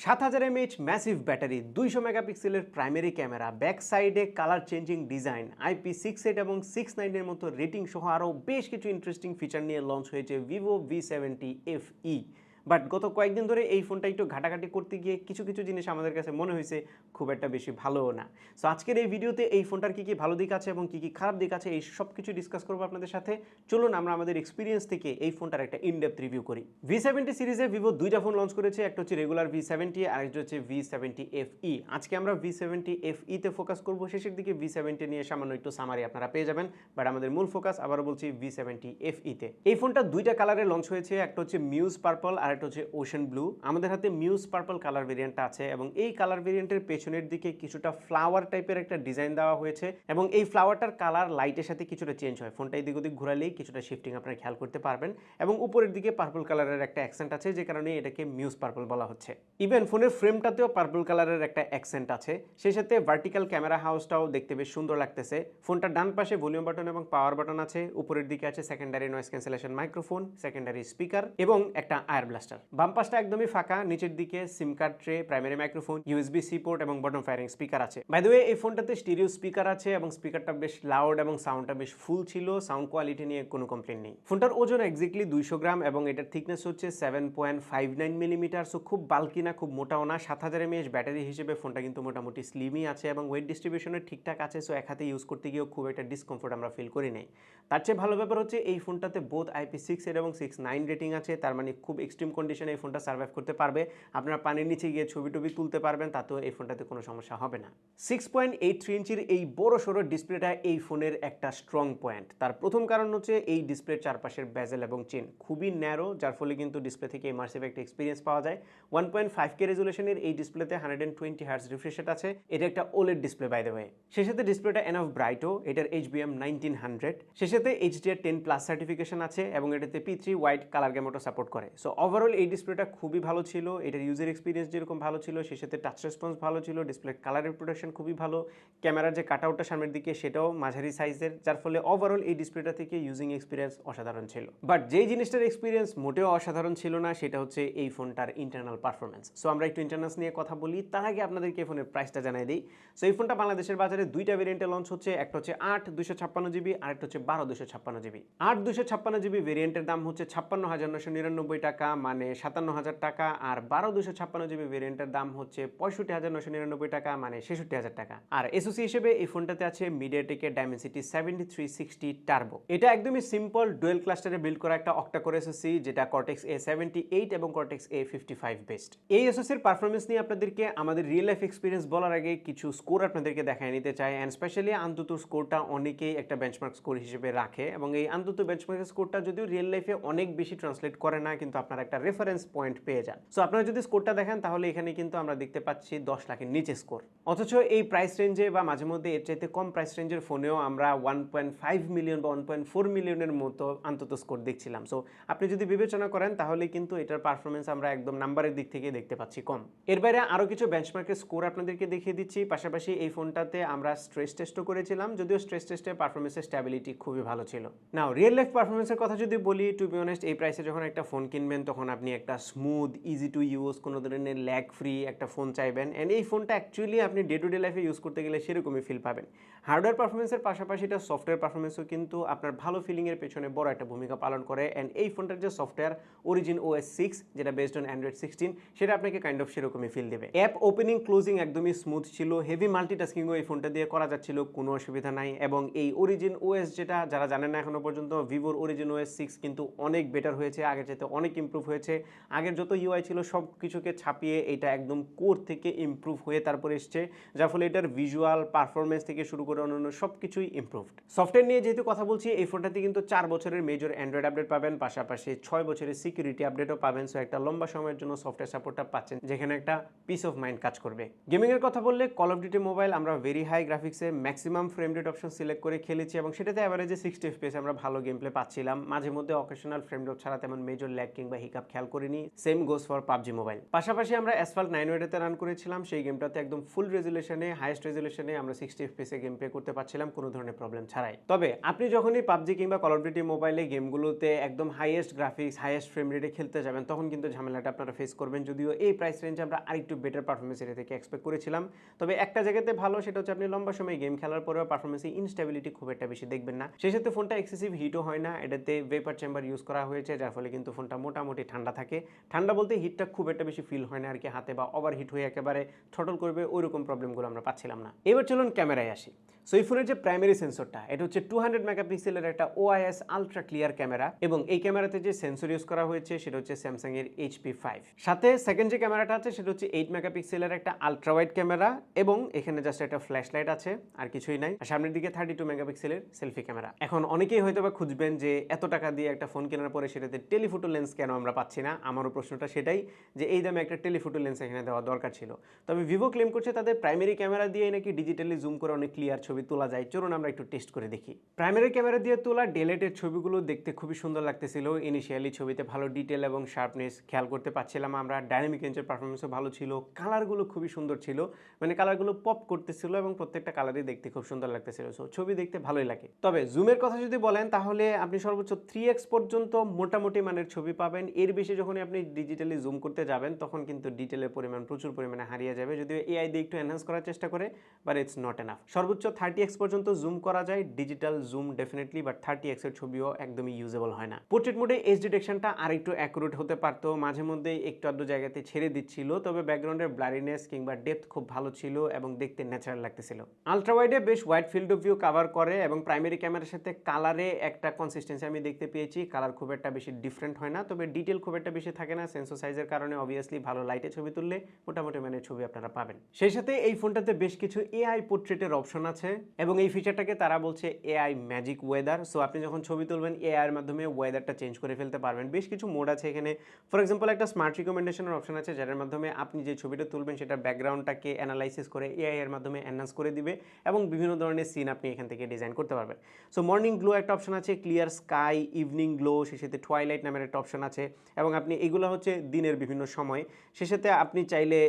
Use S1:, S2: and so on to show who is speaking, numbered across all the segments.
S1: 7000 mAh massive battery, 200 মেগাপিক্সেলের primary camera, back সাইডে colour changing design, IP68 এবং 69 এর মতো রেটিং সহ আরও বেশ কিছু ইন্টারেস্টিং ফিচার নিয়ে লঞ্চ হয়েছে ভিভো V70 FE। বাট গত কয়েকদিন ধরে এই ফোনটা একটু ঘাটাঘাটি করতে গিয়ে কিছু কিছু জিনিস আমাদের কাছে মনে হয়েছে খুব একটা বেশি ভালোও না। সো আজকের এই ভিডিওতে এই ফোনটার কী কী ভালো দিক আছে এবং কী কী খারাপ দিক আছে এই সব কিছু ডিসকাস করবো আপনাদের সাথে। চলুন আমরা আমাদের এক্সপিরিয়েন্স থেকে এই ফোনটার একটা ইনডেপথ রিভিউ করি। V70 সিরিজে ভিভো দুইটা ফোন লঞ্চ করেছে, একটা হচ্ছে রেগুলার V70 আর একটা হচ্ছে V70 FE। আজকে আমরা V70 FE তে ফোকাস করবো, শেষের দিকে V70 নিয়ে সামান্য একটু সামারি আপনারা পেয়ে যাবেন, বাট আমাদের মূল ফোকাস আবারও বলছি V70 FE তে। এই ফোনটা দুইটা কালারে লঞ্চ হয়েছে, একটা হচ্ছে মিউজ পার্পল আর একটা হচ্ছে ওশেন ব্লু। আমাদের হাতে মিউজ পার্পল কালার ভেরিয়েন্টটা আছে এবং এই কালার ভেরিয়েন্টের পেছনের দিকে কিছুটা ফ্লাওয়ার টাইপের একটা ডিজাইন দেওয়া হয়েছে এবং এই ফ্লাওয়ারটার কালার লাইটের সাথে কিছুটা চেঞ্জ হয়। ফোনটা এদিক ওদিক ঘোরালেই কিছুটা শিফটিং আপনারা খেয়াল করতে পারবেন এবং উপরের দিকে পার্পল কালারের একটা অ্যাকসেন্ট আছে, যে কারণে এটাকে মিউজ পার্পল বলা হচ্ছে। ইভেন ফোনের ফ্রেমটাতেও পার্পল কালারের একটা অ্যাকসেন্ট আছে, সেই সাথে ভার্টিক্যাল ক্যামেরা হাউসটাও দেখতে বেশ সুন্দর লাগতেছে। ফোনটার ডান পাশে ভলিউম বাটন এবং পাওয়ার বাটন আছে, উপরের দিকে আছে secondary noise cancellation microphone, secondary speaker এবং একটা আয়ার ব্লাস্টার। বাম পাশটা একদমই ফাঁকা, নিচের দিকে সিম card tray, primary microphone, USB-C port এবং বটম ফায়ারিং স্পিকার আছে। বাই দ্য ওয়ে, এই ফোনটাতে স্টিরিও স্পিকার আছে এবং স্পিকারটা বেশ লাউড এবং সাউন্ডটা বেশ ফুল ছিল, সাউন্ড কোয়ালিটি নিয়ে কোনো কমপ্লেন নেই। ফোনটার ওজন এক্স্যাক্টলি 200 গ্রাম এবং এটার থিকনেস হচ্ছে 7.59 মিলিমিটার। সো খুব বাল্কি না, খুব মোটাও না। 7000 mAh ব্যাটারি হিসেবে ফোনটা কিন্তু মোটামুটি স্লিমই আছে এবং ওয়েট ডিস্ট্রিবিউশনের ঠিকঠাক আছে। সো এক হাতে ইউজ করতে গিয়েও খুব একটা ডিসকমফোর্ট আমরা ফিল করি নাই। তার চেয়ে ভালো ব্যাপার হচ্ছে এই ফোনটাতে বোথ IP68 এবং 69 রেটিং আছে, তার মানে খুব এক্সট্রিম কন্ডিশনে এই ফোনটা সার্ভাইভ করতে পারবে। আপনারা পানির নিচে গিয়ে ছবি টবি তুলতে পারবেন, তাতেও এই ফোনটাতে কোনো সমস্যা হবে না। 6.83 ইঞ্চির এই বড় সড়ো ডিসপ্লেটা এই ফোনের একটা স্ট্রং পয়েন্ট। তার প্রথম কারণ হচ্ছে এই ডিসপ্লের চারপাশের বেজেল এবং চেন খুবই ন্যারো, যার ফলে কিন্তু ডিসপ্লে থেকে ইমার্সিভ একটা এক্সপিরিয়েন্স পাওয়া যায়। 1.5K রেজুলেশনের এই ডিসপ্লেতে 120 হার্টজ রিফ্রেশ রেট আছে। এটা একটা OLED display by the way. সেই সাথে ডিসপ্লেটা এনাফ ব্রাইটও, এটার HBM 1900, সেই সাথে HDR10+ সার্টিফিকেশন আছে এবং এটাতে P3 ওয়াইড কালার গ্যামোটো সাপোর্ট করে। সো ওভারঅল এই ডিসপ্লেটা খুবই ভালো ছিল। এটার ইউজার এক্সপিরিয়েন্স যেরকম ভালো ছিল, সেই সাথে টাচ রেসপন্স ভালো ছিল, ডিসপ্লের কালারের প্রোটেকশন খুবই ভালো, ক্যামেরার যে কাটআউটটা সামনের দিকে সেটাও মাঝারি সাইজের, যার ফলে ওভারঅল এই ডিসপ্লেটা থেকে ইউজিং এক্সপিরিয়েন্স অসাধারণ ছিল। বাট যেই জিনিসটার এক্সপিরিয়েন্স মোটেও অসাধারণ ছিল না, সেটা হচ্ছে এই ফোনটার ইন্টারনাল পারফরমেন্স। সো আমরা একটু ইন্টারনালস নিয়ে কথা বলি, তার আগে আপনাদেরকে এই ফোনের প্রাইসটা জানাই দিই। সো এই ফোনটা বাংলাদেশের বাজারে দুইটা ভেরিয়েন্টে লঞ্চ হচ্ছে, একটা হচ্ছে 8/256GB আর একটা হচ্ছে 12/256GB। 8/256GB ভেরিয়েন্টের দাম হচ্ছে 56,999 টাকা, মানে 57,000 টাকা, আর 12/256GB ভেরিয়েন্টের দাম হচ্ছে 65,999 টাকা, মানে 66,000 টাকা। আর এসওসি হিসেবে এই ফোনটাতে আছে মিডিয়াটেকের ডাইমেনসিটি 7360 টার্বো। এটা একদমই সিম্পল ডুয়েল ক্লাস্টারে বিল্ড করা একটা অক্টা কোর এসওসি, যেটা Cortex A78 এবং Cortex A55 বেসড। এই এসওসির পারফরমেন্স নিয়ে আপনাদেরকে আমাদের রিয়েল লাইফ এক্সপিরিয়েন্স বলার আগে কিছু স্কোর আপনাদেরকে দেখায় নিতে চাই, অ্যান্ড স্পেশালি আন্ততুর স্কোরটা অনেকেই একটা বেঞ্চমার্ক স্কোর হিসেবে রাখে এবং এই আন্তত বেঞ্চমার্ক স্কোরটা যদিও রিয়েল লাইফে অনেক বেশি ট্রান্সলেট করে না, কিন্তু আপনারা একটা রেফারেন্স পয়েন্ট পেয়ে যান। সো আপনারা যদি স্কোরটা দেখেন তাহলে এখানে কিন্তু আমরা দেখতে পাচ্ছি 10 লাখের নিচে স্কোর, অথচ এই প্রাইস রেঞ্জে বা মাঝে মধ্যে এর চাইতে কম প্রাইস রেঞ্জের ফোনেও আমরা 1.5 মিলিয়ন বা 1.4 মিলিয়নের মতো অন্তত স্কোর দেখছিলাম। সো আপনি যদি বিবেচনা করেন তাহলে কিন্তু এটার পারফরমেন্স আমরা একদম নাম্বারের দিক থেকে দেখতে পাচ্ছি কম। এর বাইরে আরও কিছু বেঞ্চমার্কের স্কোর আপনাদেরকে দেখিয়ে দিচ্ছি। পাশাপাশি এই ফোনটাতে আমরা স্ট্রেস টেস্টও করেছিলাম, যদিও স্ট্রেস টেস্টে পারফরমেন্সের স্ট্যাবিলিটি খুবই ভালো ছিল। নাও রিয়েল লাইফ পারফরমেন্সের কথা যদি বলি, টু বি অনেস্ট এই প্রাইসে যখন একটা ফোন কিনবেন তখন আপনি একটা স্মুথ, ইজি টু ইউজ, কোনো ধরনের ল্যাগ ফ্রি একটা ফোন চাইবেন, অ্যান্ড এই ফোনটা অ্যাকচুয়ালি আপনি ডে টু ডে লাইফে ইউজ করতে গেলে সেরকমই ফিল পাবেন। হার্ডওয়্যার পারফরমেন্সের পাশাপাশি এটা সফটওয়্যার পারফরমেন্সও কিন্তু আপনার ভালো ফিলিংয়ের পেছনে বড় একটা ভূমিকা পালন করে, অ্যান্ড এই ফোনটার যে সফটওয়্যার Origin OS 6, যেটা বেসড অন Android 16, সেটা আপনাকে কাইন্ড অফ সেরকমই ফিল দেবে। অ্যাপ ওপেনিং ক্লোজিং একদমই স্মুথ ছিল, হেভি মাল্টিটাস্কিংও এই ফোনটা দিয়ে করা যাচ্ছিল, কোনো অসুবিধা নাই। এবং এই Origin OS, যেটা যারা জানেন না এখনো পর্যন্ত, ভিভোর Origin OS 6 কিন্তু অনেক বেটার হয়েছে, আগের চাইতে অনেক ইমপ্রুভ হয়েছে। আগের যত UI ছিল সব কিছুকে ছাপিয়ে এটা একদম কোর থেকে ইমপ্রুভ হয়ে তারপরে এসছে, যার ফলে এটার ভিজুয়াল পারফরমেন্স থেকে শুরু করে অন্যান্য সব কিছুই ইমপ্রুভড। সফটওয়্যার নিয়ে যেহেতু কথা বলছি, এই ফোনটাতে কিন্তু 4 বছরের মেজর অ্যান্ড্রয়েড আপডেট পাবেন, পাশাপাশি 6 বছরের সিকিউরিটি আপডেটও পাবেন। সো একটা লম্বা সময়ের জন্য সফটওয়্যার সাপোর্টটা পাচ্ছেন, যেখানে একটা পিস অফ মাইন্ড কাজ করবে। গেমিংয়ের কথা বললে কল অফ ডিউটি মোবাইল আমরা ভেরি হাই গ্রাফিক্সে maximum frame rate option select করে খেলেছি এবং সেটাতে অ্যাভারেজে 60 FPS আমরা ভালো গেম প্লে পাচ্ছিলাম। মাঝে মধ্যে অকেশনাল ফ্রেম ড্রপ ছাড়া তেমন মেজর ল্যাগ কিংবা হিকাপ খেয়াল করিনি। Same goes for PUBG mobile. পাশাপাশি আমরা অ্যাসফাল্ট 9 ওয়েডেতে রান করেছিলাম, সেই গেমটাতে একদম ফুল রেজুলেশনে, হাইয়েস্ট রেজুলেশনে আমরা 60 FPS এ গেম প্লে করতে পারছিলাম কোনো ধরনের প্রবলেম ছাড়াই। তবে আপনি যখনই পাবজি কিংবা কল অফ ডিউটি মোবাইলে গেমগুলোতে একদম হাইয়েস্ট গ্রাফিক্স, হাইয়েস্ট ফ্রেম রেটে খেলতে যাবেন, তখন কিন্তু ঝামেলাটা আপনারা ফেস করবেন। যদিও এই প্রাইস রেঞ্জে আমরা আরেকটু বেটার পারফরমেন্স এটা থেকে এক্সপেক্ট করেছিলাম। তবে একটা জায়গাতে ভালো, সেটা হচ্ছে আপনি লম্বা সময় গেম খেলার পরেও পারফরমেন্সে ইনস্টেবিলিটি খুব একটা বেশি দেখবেন না। সেই সাথে ফোনটা এক্সেসিভ হিটও হয় না, এটাতে ভেপার চেম্বার ইউজ করা হয়েছে, যার ফলে কিন্তু ফোনটা মোটামুটি ঠান্ডা থাকে। ঠান্ডা বলতে হিটটা খুব একটা বেশি ফিল হয় না আর কি হাতে, বা ওভার হিট হয়ে একেবারে থ্রটল করবে ওইরকম প্রবলেমগুলো আমরা পাচ্ছিলাম না। এবার চলুন ক্যামেরায় আসি। সো এই ফোনের যে প্রাইমারি সেন্সরটা, এটা হচ্ছে 200 মেগাপিক্সেলের একটা OIS আলট্রা ক্লিয়ার ক্যামেরা, এবং এই ক্যামেরাতে যে সেন্সর ইউজ করা হয়েছে সেটা হচ্ছে স্যামসাং এর HP5। সাথে সেকেন্ড যে ক্যামেরাটা আছে সেটা হচ্ছে 8 মেগাপিক্সেলের একটা আলট্রা ওয়াইড ক্যামেরা, এবং এখানে জাস্ট একটা ফ্ল্যাশ লাইট আছে, আর কিছুই নাই। আর সামনের দিকে 32 মেগাপিক্সেলের সেলফি ক্যামেরা। এখন অনেকেই হয়তো বা খুঁজবেন যে এত টাকা দিয়ে একটা ফোন কেনার পরে সেটাতে টেলিফোটো লেন্স কেন আমরা পাচ্ছি না। আমারও প্রশ্নটা সেটাই, যে এই দামে একটা টেলিফোটো লেন্স এখানে দেওয়া দরকার ছিল। তবে ভিভো ক্লেম করছে তাদের প্রাইমারি ক্যামেরা দিয়ে নাকি ডিজিটালি জুম করে অনেক ক্লিয়ার ছবি তোলা যায়। চলুন আমরা একটু টেস্ট করে দেখি। প্রাইমারি ক্যামেরা দিয়ে তোলা ডেলেটের ছবিগুলো দেখতে খুবই সুন্দর লাগতেছিল। ইনিশিয়ালি ছবিতে ভালো ডিটেল এবং শার্পনেস খেয়াল করতে পারছিলাম আমরা। ডাইনামিক রেঞ্জের পারফরমেন্সও ভালো ছিল, কালারগুলো খুবই সুন্দর ছিল, মানে কালারগুলো পপ করতেছিল এবং প্রত্যেকটা কালারই দেখতে খুব সুন্দর লাগতেছিল। সো ছবি দেখতে ভালোই লাগে। তবে জুমের কথা যদি বলেন তাহলে আপনি সর্বোচ্চ 3x পর্যন্ত মোটামুটি মানের ছবি পাবেন। এর বেশি যখন আপনি ডিজিটালি জুম করতে যাবেন তখন কিন্তু ডিটেলের পরিমাণ প্রচুর পরিমাণে হারিয়ে যাবে, যদিও এআই দিয়ে একটু এনহান্স করার চেষ্টা করে, বাট ইটস নট এনাফ। সর্বোচ্চ 30x পর্যন্ত জুম করা যায়, digital zoom definitely, but 30x এর ছবিও একদমই ইউজেবল হয় না। পোর্ট্রেট মোডে এজ ডিটেকশনটা আর একটু অ্যাকুরেট হতে পারতো, মাঝে মধ্যে একটু আধটু জায়গাতে ছেড়ে দিচ্ছিল, তবে ব্যাকগ্রাউন্ডের ব্লারিনেস কিংবা ডেপথ খুব ভালো ছিল এবং দেখতে ন্যাচারাল লাগতেছিল। আলট্রা ওয়াইডে বেশ wide field of view cover করে, এবং প্রাইমারি ক্যামেরার সাথে কালারে একটা কনসিস্টেন্সি আমি দেখতে পেয়েছি। কালার খুব একটা বেশি ডিফারেন্ট হয় না, তবে ডিটেল খুব একটা বেশি থাকে না। সেন্সর সাইজের কারণে অবভিয়াসলি ভালো লাইটে ছবি তুললে মোটামুটি মানের ছবি আপনারা পাবেন। সেই সাথে এই ফোনটাতে বেশ কিছু এআই পোর্ট্রেটের অপশন আছে, এবং এই ফিচারটাকে তারা বলছে এআই ম্যাজিক ওয়েদার। সো আপনি যখন ছবি তুলবেন এআই এর মাধ্যমে ওয়েদারটা চেঞ্জ করে ফেলতে পারবেন। বেশ কিছু মোড আছে এখানে। ফর এক্সাম্পল একটা স্মার্ট রিকমেন্ডেশনের অপশন আছে, যার মাধ্যমে আপনি যে ছবিটা তুলবেন সেটা ব্যাকগ্রাউন্ডটাকে অ্যানালাইসিস করে এআই এর মাধ্যমে এনহান্স করে দিবে, এবং বিভিন্ন ধরনের সিন আপনি এখান থেকে ডিজাইন করতে পারবেন। সো মর্নিং গ্লো একটা অপশন আছে, ক্লিয়ার স্কাই, ইভিনিং গ্লো, সে সাথে টুয়াইলাইট নামের একটা অপশন আছে, এবং আপনি এগুলো হচ্ছে দিনের বিভিন্ন সময়। সে সাথে আপনি চাইলে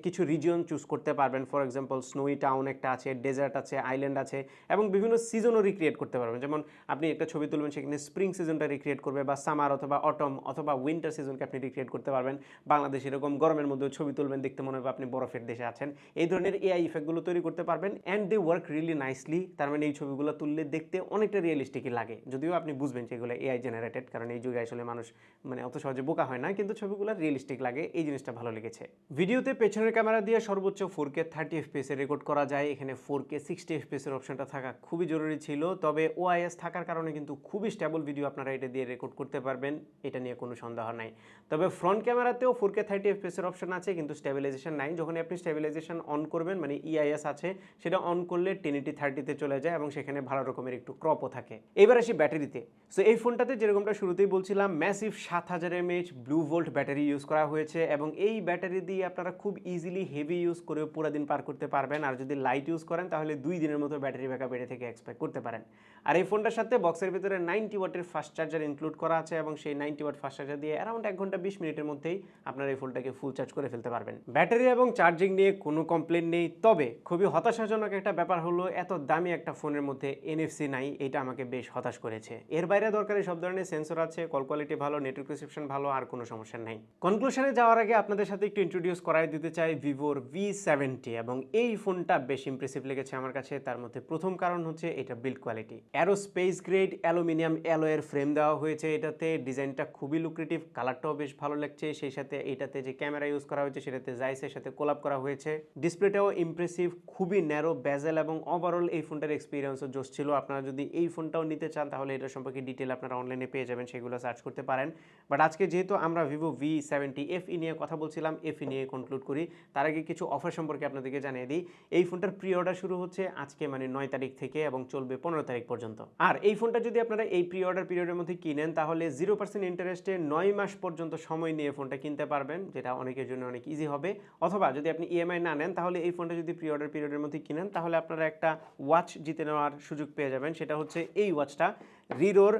S1: কিছু রিজিয়ন চুজ করতে পারবেন। ফর এক্সাম্পল স্নোই টাউন একটা আছে, ডেজার্ট আছে, আইল্যান্ড আছে, এবং বিভিন্ন সিজনও রিক্রিয়েট করতে পারবেন। যেমন আপনি একটা ছবি তুলবেন, সেখানে স্প্রিং সিজনটা রিক্রিয়েট করবে, বা সামার অথবা অটম অথবা উইন্টার সিজনকে আপনি রিক্রিয়েট করতে পারবেন। বাংলাদেশ এরকম গরমের মধ্যে ছবি তুলবেন, দেখতে মনে হবে আপনি বরফের দেশে আছেন। এই ধরনের এআই ইফেক্টগুলো তৈরি করতে পারবেন, and they work really nicely. তার মানে এই ছবিগুলো তুললে দেখতে অনেকটা রিয়েলিস্টিকই লাগে, যদিও আপনি বুঝবেন যে এগুলো এআই জেনারেটেড, কারণ এই যুগে আসলে মানুষ মানে অত সহজে বোকা হয় না, কিন্তু ছবিগুলো রিয়েলিস্টিক লাগে, এই জিনিসটা ভালো লেগেছে। ভিডিওতে পেছনের ক্যামেরা দিয়ে সর্বোচ্চ 4K 30 FPS এ রেকর্ড করা যায়। এখানে 4K 60 FPS এর অপশনটা থাকা খুবই জরুরি ছিল, তবে OIS থাকার কারণে কিন্তু খুবই স্টেবল ভিডিও আপনারা এটা দিয়ে রেকর্ড করতে পারবেন, এটা নিয়ে কোনো সন্দেহ নাই। তবে ফ্রন্ট ক্যামেরাতেও 4K 30 FPS এর অপশন আছে, কিন্তু স্টেবিলাইজেশন নাই। যখন আপনি স্টেবিলাইজেশন অন করবেন, মানে EIS আছে, সেটা অন করলে 1080-30 চলে যায়, এবং সেখানে ভালো রকমের একটু ক্রপও থাকে। এবার আসি ব্যাটারিতে। সো এই ফোনটাতে যেরকমটা শুরুতেই বলছিলাম, massive 7000 mAh blue volt battery use করা হয়েছে, এবং এই ব্যাটারি দিয়ে আপনারা খুব ইজিলি হেভি ইউজ করে পুরো দিন পার করতে পারবেন। আর যদি লাইট ইউজ করেন তাহলে 2 দিনের মতো ব্যাটারি ব্যাকআপ এটা থেকে এক্সপেক্ট করতে পারেন। আর এই ফোনটার সাথে বক্সের ভিতরে 90 ওয়াটের ফাস্ট চার্জার ইনক্লুড করা আছে, এবং সেই 90 ওয়াট ফাস্ট চার্জার দিয়ে অ্যারাউন্ড 1 ঘন্টা 20 মিনিটের মধ্যেই আপনারা এই ফোনটাকে ফুল চার্জ করে ফেলতে পারবেন। ব্যাটারি এবং চার্জিং নিয়ে কোনো কমপ্লেন নেই, তবে খুবই হতাশাজনক একটা ব্যাপার হলো এত দামি একটা ফোনের মধ্যে NFC নাই। এটা আমাকে বেশ হতাশ করেছে। এর বাইরে দরকারি সব ধরনের সেন্সর আছে, কল কোয়ালিটি ভালো, নেটওয়ার্ক রিসেপশন ভালো, আর কোনো সমস্যা নাই। কনক্লুশনে যাওয়ার আগে আপনাদের সাথে একটু ইন্ট্রোডিউস করাই দিতে চাই ভিভোর V70, এবং এই ফোনটা বেশ ইমপ্রেসিভ লেগেছে আমার কাছে। তার মধ্যে প্রথম কারণ হচ্ছে এটা build quality. Aerospace grade aluminium অ্যালয়ের ফ্রেম দেওয়া হয়েছে এটাতে, ডিজাইনটা খুবই লুক্রেটিভ, কালারটাও বেশ ভালো লাগছে। সেই সাথে এটাতে যে ক্যামেরা ইউজ করা হয়েছে সেটাতে জাইসের সাথে কোলাব করা হয়েছে। ডিসপ্লেটাও ইমপ্রেসিভ, খুবই ন্যারো বেজেল, এবং ওভারঅল এই ফোনটার এক্সপিরিয়েন্সও জোস ছিল। আপনারা যদি এই ফোনটাও নিতে চান তাহলে এটা সম্পর্কে ডিটেল আপনারা অনলাইনে পেয়ে যাবেন, সেগুলো সার্চ করতে পারেন। বাট আজকে যেহেতু আমরা ভিভো V70 FE নিয়ে কথা বলছিলাম, FE নিয়ে কনক্লুড করি। তার আগে কিছু অফার সম্পর্কে আপনাদেরকে জানিয়ে দিই। এই ফোনটার প্রি অর্ডার শুরু হচ্ছে আজকে, মানে 9 তারিখ থেকে, এবং চলবে 15 তারিখ পর্যন্ত। আর এই ফোনটা যদি আপনারা এই প্রি অর্ডার পিরিয়ডের মধ্যে কিনেন তাহলে 0% ইন্টারেস্টে 9 মাস পর্যন্ত সময় নিয়ে ফোনটা কিনতে পারবেন, যেটা অনেকের জন্য অনেক ইজি হবে। অথবা যদি আপনি EMI না নেন তাহলে এই ফোনটা যদি প্রি অর্ডার পিরিয়ডের মধ্যে কিনেন তাহলে আপনারা একটা ওয়াচ জিতে নেওয়ার সুযোগ পেয়ে যাবেন। সেটা হচ্ছে এই ওয়াচটা, রিরোর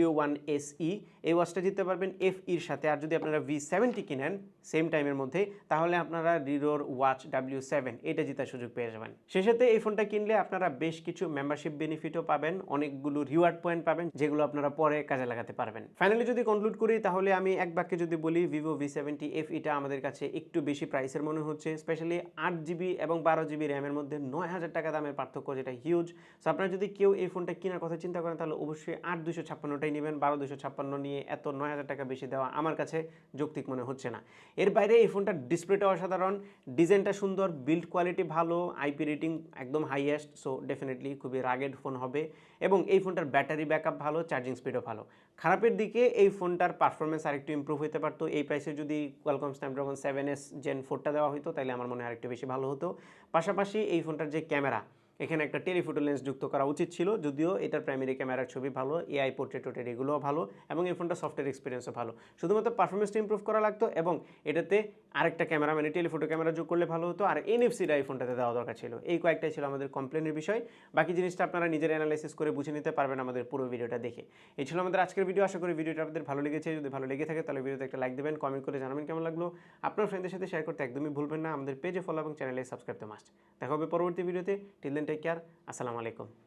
S1: W1SE, এই ওয়াচটা জিততে পারবেন FEর সাথে। আর যদি আপনারা V70 কিনেন সেম টাইমের মধ্যে, তাহলে আপনারা রিরোর ওয়াচ W7 এটা জেতার সুযোগ পেয়ে যাবেন। সেই সাথে এই ফোনটা কিনলে আপনারা বেশ কিছু মেম্বারশিপ বেনিফিটও পাবেন, অনেকগুলো রিওয়ার্ড পয়েন্ট পাবেন, যেগুলো আপনারা পরে কাজে লাগাতে পারবেন। ফাইনালি যদি কনক্লুড করি, তাহলে আমি এক বাক্যে যদি বলি, ভিভো V70 FEটা আমাদের কাছে একটু বেশি প্রাইসের মনে হচ্ছে, স্পেশালি 8GB এবং 12GB র্যামের মধ্যে 9000 টাকা দামের পার্থক্য, যেটা হিউজ। সো আপনারা যদি কেউ এই ফোনটা কেনার কথা চিন্তা করেন, তাহলে অবশ্যই 8256টাই নেবেন। 12256 নিয়ে এত 9000 টাকা বেশি দেওয়া আমার কাছে যৌক্তিক মনে হচ্ছে না। এর বাইরে এই ফোনটার ডিসপ্লেটা অসাধারণ, ডিজাইনটা সুন্দর, বিল্ড কোয়ালিটি ভালো, আইপি রেটিং একদম হাইয়েস্ট, সো ডেফিনেটলি খুবই রাগেড ফোন হবে। এবং এই ফোনটার ব্যাটারি ব্যাকআপ ভালো, চার্জিং স্পিডও ভালো। খারাপের দিকে এই ফোনটার পারফরমেন্স আরেকটু ইম্প্রুভ হতে পারতো। এই প্রাইসে যদি কোয়ালকম স্ন্যাপড্রাগন 7S Gen 4টা দেওয়া হতো, তাহলে আমার মনে হয় আরেকটু বেশি ভালো হতো। পাশাপাশি এই ফোনটার যে ক্যামেরা, এখানে একটা টেলিফোটো লেন্স যুক্ত করা উচিত ছিল, যদিও এটার প্রাইমারি ক্যামেরার ছবি ভালো, এআই পোর্ট্রেট টোটেট এগুলোও ভালো, এবং এই ফোনটা সফটওয়্যার এক্সপিরিয়েন্সও ভালো। শুধুমাত্র পারফরমেন্সটা ইম্প্রুভ করা লাগতো, এবং এটাতে আরেকটা ক্যামেরা মানে টেলিফোটো ক্যামেরা যোগ করলে ভালো হতো, আর এনএফসিটা এই ফোনটাতে দেওয়া দরকার ছিল। এই কয়েকটাই ছিল আমাদের কমপ্লেনের বিষয়। বাকি জিনিসটা আপনারা নিজের অ্যানালাইসিস করে বুঝে নিতে পারবেন আমাদের পুরো ভিডিওটা দেখে। এই ছিল আমাদের আজকের ভিডিও। আশা করি ভিডিওটা আপনাদের ভালো লেগেছে। যদি ভালো লেগে থাকে, তাহলে ভিডিওতে একটা লাইক দেবেন, কমেন্ট করে জানাবেন কেমন লাগলো। আপনার ফ্রেন্ডদের সাথে শেয়ার করতে একদমই ভুলবেন না। আমাদের পেজে ফলো এবং চ্যানেলে সাবস্ক্রাইব করতে মাস্ট। দেখা হবে পরবর্তী ভিডিওতে। Till then take care. আসসালামু আলাইকুম।